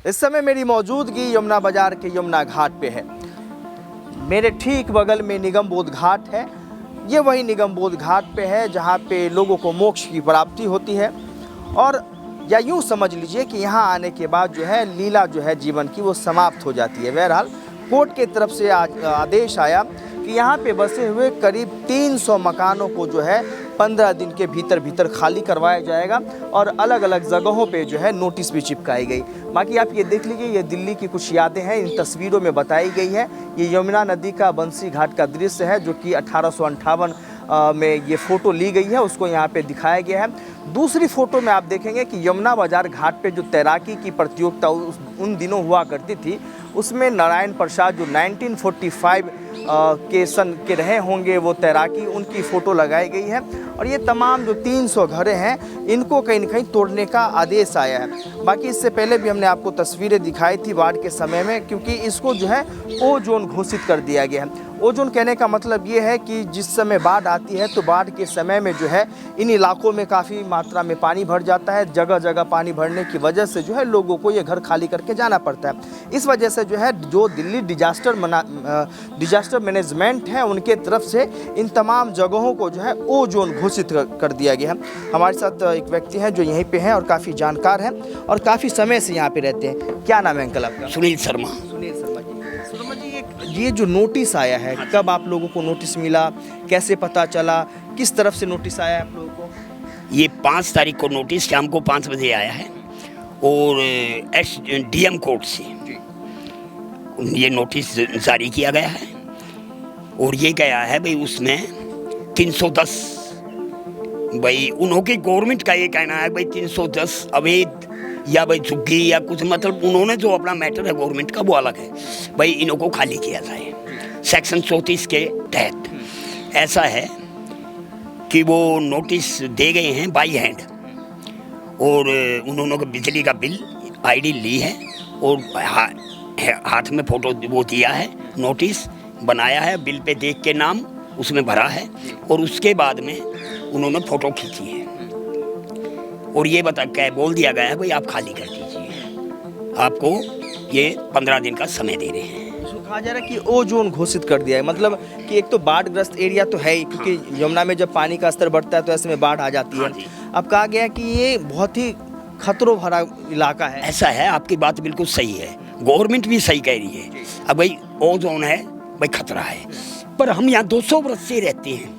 इस समय मेरी मौजूदगी यमुना बाजार के यमुना घाट पे है। मेरे ठीक बगल में निगम बोध घाट है। ये वही निगम बोध घाट पे है जहाँ पे लोगों को मोक्ष की प्राप्ति होती है, और या यूँ समझ लीजिए कि यहाँ आने के बाद जो है लीला जो है जीवन की वो समाप्त हो जाती है। बहरहाल कोर्ट के तरफ से आज आदेश आया कि यहाँ पे बसे हुए करीब 300 मकानों को जो है 15 दिन के भीतर खाली करवाया जाएगा और अलग अलग जगहों पे जो है नोटिस भी चिपकाई गई। बाकी आप ये देख लीजिए, ये दिल्ली की कुछ यादें हैं, इन तस्वीरों में बताई गई है। ये यमुना नदी का बंसी घाट का दृश्य है जो कि 1858 में ये फ़ोटो ली गई है, उसको यहाँ पे दिखाया गया है। दूसरी फ़ोटो में आप देखेंगे कि यमुना बाजार घाट पे जो तैराकी की प्रतियोगिता उन दिनों हुआ करती थी, उसमें नारायण प्रसाद जो 1945 के सन के रहे होंगे वो तैराकी, उनकी फ़ोटो लगाई गई है। और ये तमाम जो 300 घरें हैं इनको कहीं न कहीं तोड़ने का आदेश आया है। बाकी इससे पहले भी हमने आपको तस्वीरें दिखाई थी बाढ़ के समय में, क्योंकि इसको जो है ओ जोन घोषित कर दिया गया है। ओ जोन कहने का मतलब ये है कि जिस समय बाढ़ आती है तो बाढ़ के समय में जो है इन इलाकों में काफ़ी मात्रा में पानी भर जाता है। जगह जगह पानी भरने की वजह से जो है लोगों को ये घर खाली करके जाना पड़ता है। इस वजह से जो है जो दिल्ली डिजास्टर मैनेजमेंट है उनके तरफ से इन तमाम जगहों को जो है ओ जोन घोषित कर दिया गया है। हमारे साथ एक व्यक्ति हैं जो यहीं पे हैं और काफ़ी जानकार हैं और काफ़ी समय से यहाँ पे रहते हैं। क्या नाम है अंकल आपका? सुनील शर्मा। सुनील शर्मा जी। शर्मा जी, ये जो नोटिस आया है, कब आप लोगों को नोटिस मिला, कैसे पता चला, किस तरफ से नोटिस आया आप लोगों को? ये 5 तारीख को नोटिस शाम को 5 बजे आया है और डीएम कोर्ट से ये नोटिस जारी किया गया है। और ये गया है भाई उसमें 310, भाई उन्होंने गवर्नमेंट का ये कहना है भाई 310 अवैध या भाई झुग्गी या कुछ, मतलब उन्होंने जो अपना मैटर है गवर्नमेंट का वो अलग है, भाई इनको खाली किया जाए सेक्शन 34 के तहत। ऐसा है कि वो नोटिस दे गए हैं बाई हैंड और उन्होंने बिजली का बिल आईडी ली है और हाथ में फोटो वो दिया है, नोटिस बनाया है, बिल पे देख के नाम उसमें भरा है और उसके बाद में उन्होंने फ़ोटो खींची है और ये बोल दिया गया है भाई आप खाली कर दीजिए, आपको ये 15 दिन का समय दे रहे हैं। इसको कहा जा रहा है कि ओ जोन घोषित कर दिया है, मतलब कि एक तो बाढ़ग्रस्त एरिया तो है ही, क्योंकि यमुना में जब पानी का स्तर बढ़ता है तो ऐसे में बाढ़ आ जाती है। अब कहा गया है कि ये बहुत ही खतरों भरा इलाका है। ऐसा है, आपकी बात बिल्कुल सही है, गवर्नमेंट भी सही कह रही है। अब भाई ओ जोन है, भाई खतरा है, पर हम यहाँ 200 वर्ष से रहते हैं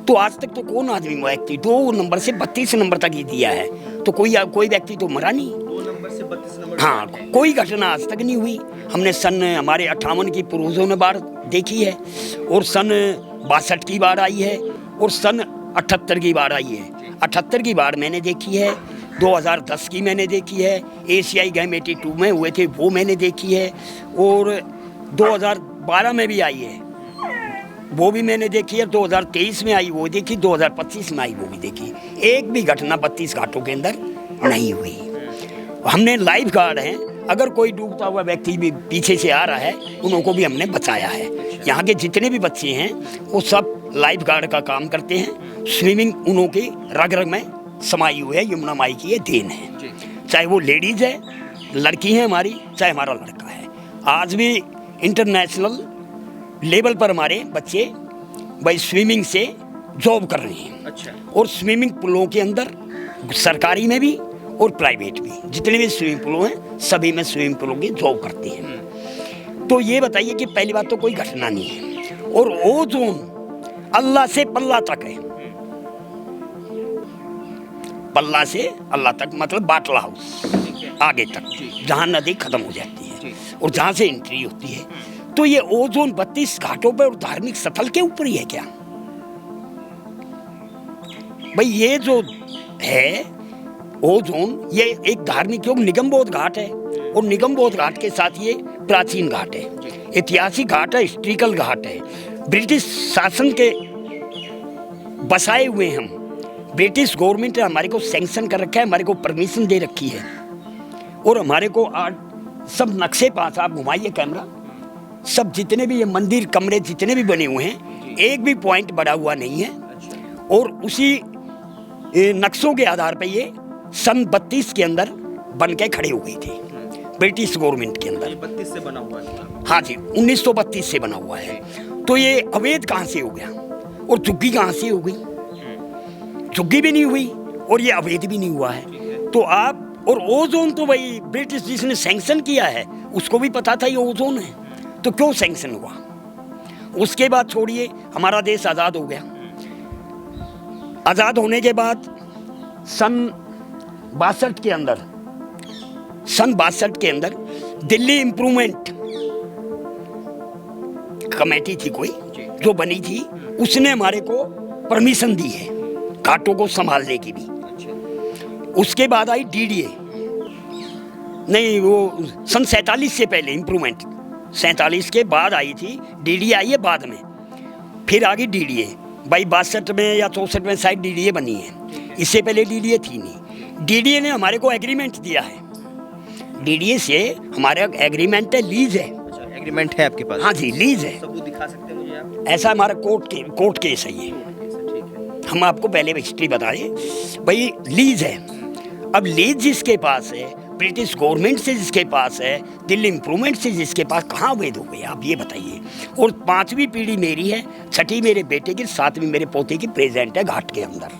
तो आज तक तो कौन आदमी व्यक्ति 2 नंबर से 32 नंबर तक ही दिया है, तो कोई व्यक्ति तो मरा नहीं। 2 नंबर से 32 नंबर, हाँ, कोई घटना आज तक नहीं हुई। हमने सन हमारे 58 की पूर्वजों ने बाढ़ देखी है और सन 62 की बाढ़ आई है और सन 78 की बाढ़ आई है। 78 की बाढ़ मैंने देखी है, 2010 की मैंने देखी है, एशियाई गेम 82 में हुए थे वो मैंने देखी है और 2012 में भी आई है वो भी मैंने देखी है, 2023 में आई वो देखी, 2025 में आई वो भी देखी। एक भी घटना 32 घाटों के अंदर नहीं हुई। हमने लाइफ गार्ड हैं, अगर कोई डूबता हुआ व्यक्ति भी पीछे से आ रहा है उनको भी हमने बचाया है। यहाँ के जितने भी बच्चे हैं वो सब लाइफ गार्ड का काम करते हैं। स्विमिंग उन्हों की रग रग में समाई हुई है, यमुना माई की ये देन है। चाहे वो लेडीज़ है, लड़की है हमारी, चाहे हमारा लड़का है। आज भी इंटरनेशनल लेवल पर हमारे बच्चे भाई स्विमिंग से जॉब कर रहे हैं। अच्छा। और स्विमिंग पूलों के अंदर सरकारी में भी और प्राइवेट भी जितने भी स्विमिंग पूल हैं सभी में स्विमिंग पूलों की जॉब करते हैं। तो ये बताइए कि पहली बात तो कोई घटना नहीं है और वो जोन अल्लाह से पल्ला तक है, पल्ला से अल्लाह तक मतलब बाटला हाउस आगे तक जहाँ नदी खत्म हो जाती है और जहाँ से एंट्री होती है। तो ये ओ जोन 32 घाटों पर और धार्मिक स्थल के ऊपर ही है क्या? भाई ये जो है ओ जोन, ये एक धार्मिक योग निगम बोध घाट है और निगम बोध घाट के साथ ये प्राचीन घाट है, ऐतिहासिक घाट है, हिस्ट्रिकल घाट है। ब्रिटिश शासन के बसाए हुए हम, ब्रिटिश गवर्नमेंट ने हमारे को सैंक्शन कर रखा है, हमारे को परमिशन दे रखी है और हमारे को आज सब नक्शे पास आप घुमाइए कैमरा, सब जितने भी ये मंदिर कमरे जितने भी बने हुए हैं एक भी पॉइंट बढ़ा हुआ नहीं है और उसी नक्शों के आधार पर ये सन 32 के अंदर बन के खड़े हो गए थे। ब्रिटिश गवर्नमेंट के अंदर। 32 से बना हुआ है। हाँ जी, 1932 से बना हुआ है। तो ये अवैध कहाँ से हो गया और झुग्गी कहाँ से हो गई? झुग्गी भी नहीं हुई और ये अवैध भी नहीं हुआ है। तो आप और ओजोन तो भाई ब्रिटिश जिसने सैंक्शन किया है उसको भी पता था ये ओजोन है, तो क्यों सैंक्शन हुआ? उसके बाद छोड़िए, हमारा देश आज़ाद हो गया। आज़ाद होने के बाद सन 62 के अंदर दिल्ली इम्प्रूवमेंट कमेटी थी कोई जो बनी थी, उसने हमारे को परमिशन दी है घाटों को संभालने की भी। उसके बाद आई डीडीए, नहीं वो सन 47 से पहले इम्प्रूवमेंट, 47 के बाद आई थी। डीडीए आई है बाद में, फिर आ गई डीडीए भाई 62 में या 64 में शायद डीडीए बनी है, इससे पहले डीडीए थी नहीं। डीडीए ने हमारे को एग्रीमेंट दिया है, डीडीए से हमारा एग्रीमेंट है, लीज है। एग्रीमेंट है आपके पास? हाँ जी, लीज है। सबूत दिखा सकते हैं मुझे आप? ऐसा हमारा कोर्ट केस है ये। हम आपको पहले हिस्ट्री बता दें भाई, लीज है। अब लीज जिसके पास है, ब्रिटिश गवर्नमेंट से जिसके पास है, दिल्ली इम्प्रूवमेंट से जिसके पास, कहाँ अवैध हो गए आप ये बताइए। और 5वीं पीढ़ी मेरी है, 6ठी मेरे बेटे की, 7वीं मेरे पोते की प्रेजेंट है घाट के अंदर।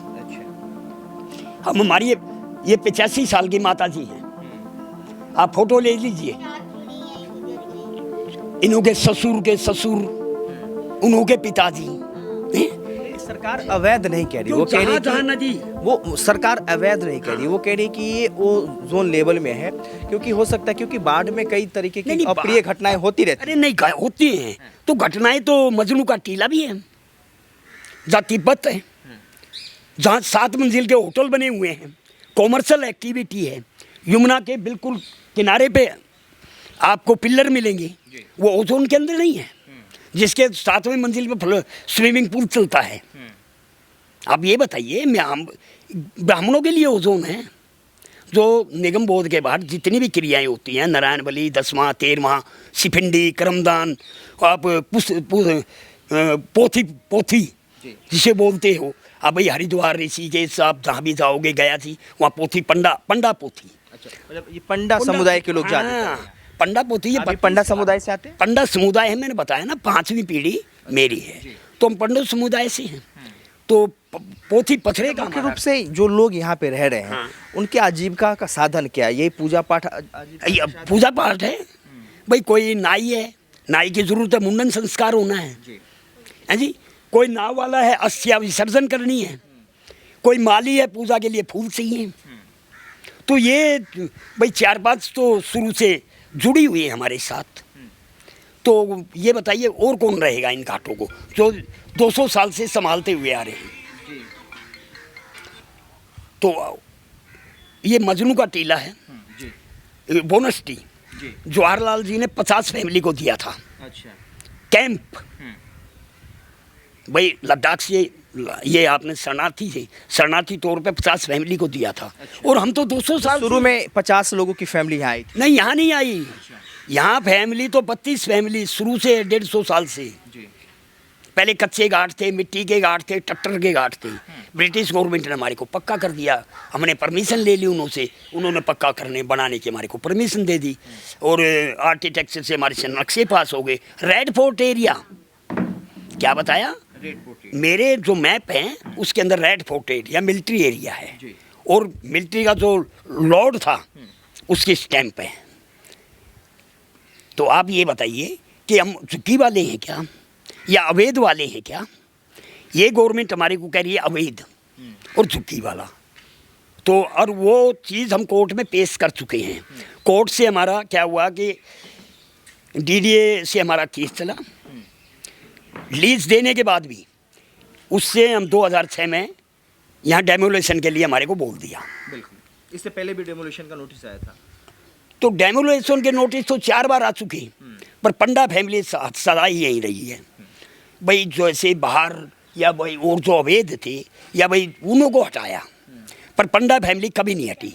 हम हमारी ये 85 साल की माता जी हैं, आप फोटो ले लीजिए। इन्हों के ससुर के ससुर, उन्हों के पिताजी। सरकार अवैध नहीं कह रही, वो कह रही वो सरकार अवैध नहीं कह रही, वो कह रही कि ये वो जोन लेवल में है, क्योंकि हो सकता है क्योंकि बाढ़ में कई तरीके की अप्रिय घटनाएं होती रहती। अरे नहीं होती हैं, तो घटनाएं तो मजनू का टीला भी है, जहाँ तिब्बत है, जहाँ 7 मंजिल के होटल बने हुए हैं, कॉमर्शियल एक्टिविटी है, यमुना के बिल्कुल किनारे पे आपको पिल्लर मिलेंगे, वो ओजोन के अंदर नहीं है, जिसके 7वें मंजिल पे स्विमिंग पूल चलता है। आप ये बताइए, ब्राह्मणों के लिए ओजोन है, जो निगम बोध के बाहर जितनी भी क्रियाएं होती हैं, नारायण बलि, 10वां 13वां, शिफिंडी, क्रमदान, आप पोथी जिसे बोलते हो आप भाई, हरिद्वार ऋषिकेश आप जहाँ भी जाओगे, गया थी वहाँ पोथी, पंडा पोथी। अच्छा, मतलब ये पंडा समुदाय के लोग जाते हैं? पंडा पोथी, ये पंडा समुदाय से आते हैं? पंडा समुदाय है, मैंने बताया ना 5वीं पीढ़ी मेरी है, तो हम पंडित समुदाय से हैं। तो पोथी पथरे का मुख्य रूप से जो लोग यहाँ पे रह रहे हैं, हाँ। उनके आजीविका का साधन क्या है? यही पूजा पाठ पूजा पाठ है भाई। कोई नाई है, नाई की जरूरत है, मुंडन संस्कार होना है जी। कोई नाव वाला है, अस्थिया विसर्जन करनी है। कोई माली है, पूजा के लिए फूल चाहिए। तो ये भाई 4-5 तो शुरू से जुड़ी हुई है हमारे साथ। तो ये बताइए और कौन रहेगा इन घाटों को जो 200 साल से संभालते हुए आ रहे हैं। तो ये मजनू का टीला है, बोनस टी, जवाहरलाल जी ने 50 फैमिली को दिया था। अच्छा। कैंप भाई, लद्दाख से ये आपने शरणार्थी तौर पे 50 फैमिली को दिया था। अच्छा। और हम तो 200 साल शुरू में 50 लोगों की फैमिली यहाँ आई थी? नहीं, यहाँ नहीं आई। अच्छा। यहाँ फैमिली तो 32 फैमिली शुरू से 150 साल से जी। पहले कच्चे घाट थे, मिट्टी के घाट थे, टट्टर के घाट थे। ब्रिटिश गवर्नमेंट ने हमारे को पक्का कर दिया, हमने परमिशन ले ली उनसे, उन्होंने पक्का बनाने की हमारे को परमिशन दे दी। और आर्किटेक्चर से हमारे से नक्शे पास हो गए। रेड फोर्ट एरिया क्या बताया? मेरे जो मैप हैं उसके अंदर red fort area military area है, और मिलिट्री का जो लॉर्ड था उसकी स्टैंप है। तो आप ये बताइए कि हम झुग्गी वाले हैं क्या या अवैध वाले हैं क्या? ये गवर्नमेंट हमारे को कह रही है अवैध और झुग्गी वाला। तो और वो चीज़ हम कोर्ट में पेश कर चुके हैं। कोर्ट से हमारा क्या हुआ कि डीडीए से हमारा केस चला, लीज देने के बाद भी उससे हम 2006 में यहाँ डेमोलेशन के लिए हमारे को बोल दिया। बिल्कुल, इससे पहले भी डेमोलेशन का नोटिस आया था। तो डेमोलेशन के नोटिस तो 4 बार आ चुके, पर पंडा फैमिली सदा ही यही रही है भाई। जो ऐसे बाहर या भाई और जो अवैध थे या भाई उन्हों को हटाया, पर पंडा फैमिली कभी नहीं हटी,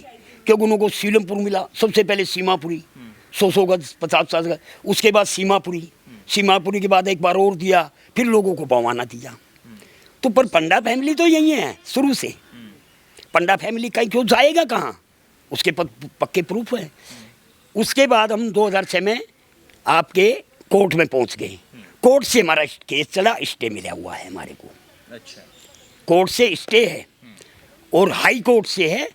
क्योंकि उन्हों को सीलमपुर मिला सबसे पहले, सीमापुरी 100 गज 50 गज, उसके बाद सीमापुरी के बाद एक बार और दिया, फिर लोगों को पवाना दिया। तो पर पंडा फैमिली तो यही है शुरू से। पंडा फैमिली कहीं क्यों जाएगा कहाँ, उसके पक्के प्रूफ है। उसके बाद हम 2006 में आपके कोर्ट में पहुंच गए। कोर्ट से हमारा केस चला, स्टे मिला हुआ है हमारे को। अच्छा। कोर्ट से स्टे है और हाई कोर्ट से है,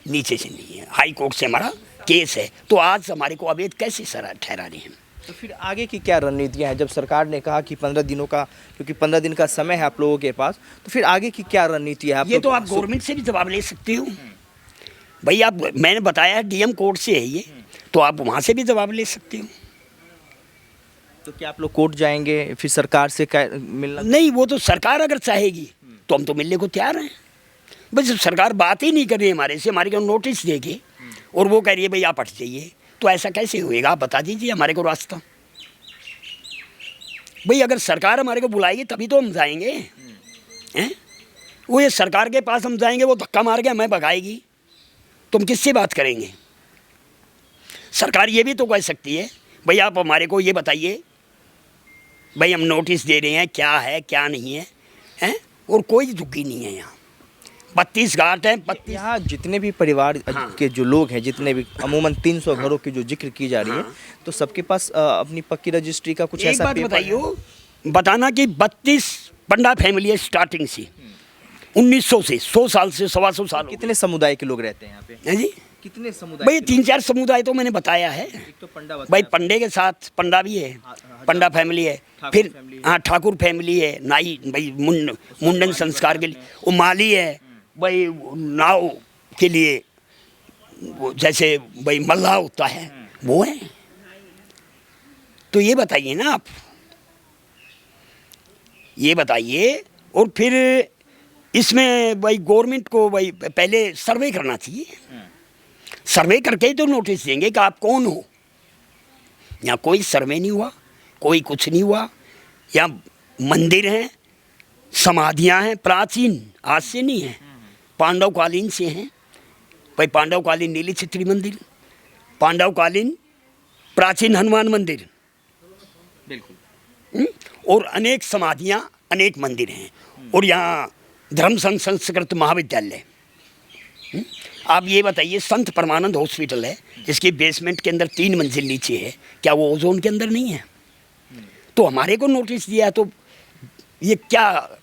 नीचे से नहीं है। हाई कोर्ट से हमारा केस है। तो आज हमारे को अवैध कैसे सर ठहरा रहे हैं? तो फिर आगे की क्या रणनीतियां हैं? जब सरकार ने कहा कि 15 दिनों का, क्योंकि 15 दिन का समय है आप लोगों के पास, तो फिर आगे की क्या रणनीति है? ये तो आप गवर्नमेंट से भी जवाब ले सकते हो भाई। आप, मैंने बताया है डीएम कोर्ट से है ये, तो आप वहाँ से भी जवाब ले सकते हो। तो क्या आप लोग कोर्ट जाएंगे फिर सरकार से मिलना? नहीं, वो तो सरकार अगर चाहेगी तो हम तो मिलने को तैयार हैं। बस सरकार बात ही नहीं कर रही हमारे से, हमारे को नोटिस देके और वो कह रही है भाई आप हट जाइए, तो ऐसा कैसे होएगा? आप बता दीजिए हमारे को रास्ता। भाई अगर सरकार हमारे को बुलाएगी तभी तो हम जाएंगे हैं। वो ये सरकार के पास हम जाएंगे, वो धक्का मार के हमें भगाएगी, तो हम किससे बात करेंगे? सरकार ये भी तो कह सकती है भाई आप हमारे को ये बताइए भाई हम नोटिस दे रहे हैं, क्या है क्या नहीं है, हैं? और कोई झुकी नहीं है यहाँ। 32 घाट हैं। 32 यहाँ जितने भी परिवार के जो लोग हैं, जितने भी अमूमन 300 घरों की जो जिक्र की जा रही है, तो सबके पास अपनी पक्की रजिस्ट्री का कुछ ऐसा बात बताइए, बताना कि 32 पंडा फैमिली है स्टार्टिंग से 1900 से 100 साल से 125 साल। कितने समुदाय के लोग रहते हैं यहाँ पे? हैं जी? कितने समुदाय? भाई 3-4 समुदाय तो मैंने बताया है। एक तो पंडा भाई पंडे के साथ पंडा भी है, पंडा फैमिली है, फिर हाँ ठाकुर फैमिली है, नाई भाई मुंडन संस्कार के लिए वो माली है, भाई नाव के लिए वो जैसे भाई मल्लाह होता है वो है। तो ये बताइए ना आप, ये बताइए। और फिर इसमें भाई गवर्नमेंट को भाई पहले सर्वे करना चाहिए। सर्वे करके ही तो नोटिस देंगे कि आप कौन हो। यहाँ कोई सर्वे नहीं हुआ, कोई कुछ नहीं हुआ। यहाँ मंदिर हैं, समाधियाँ हैं प्राचीन, आज से नहीं है, पांडवकालीन से हैं। भाई पांडवकालीन नीली चित्री मंदिर, पांडवकालीन प्राचीन हनुमान मंदिर, बिल्कुल, और अनेक समाधियाँ, अनेक मंदिर हैं। और यहाँ धर्म संस्कृत महाविद्यालय। आप ये बताइए, संत परमानंद हॉस्पिटल है जिसकी बेसमेंट के अंदर 3 मंजिल नीचे है, क्या वो ओजोन के अंदर नहीं है? तो हमारे को नोटिस दिया है, तो ये क्या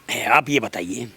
है आप ये बताइए।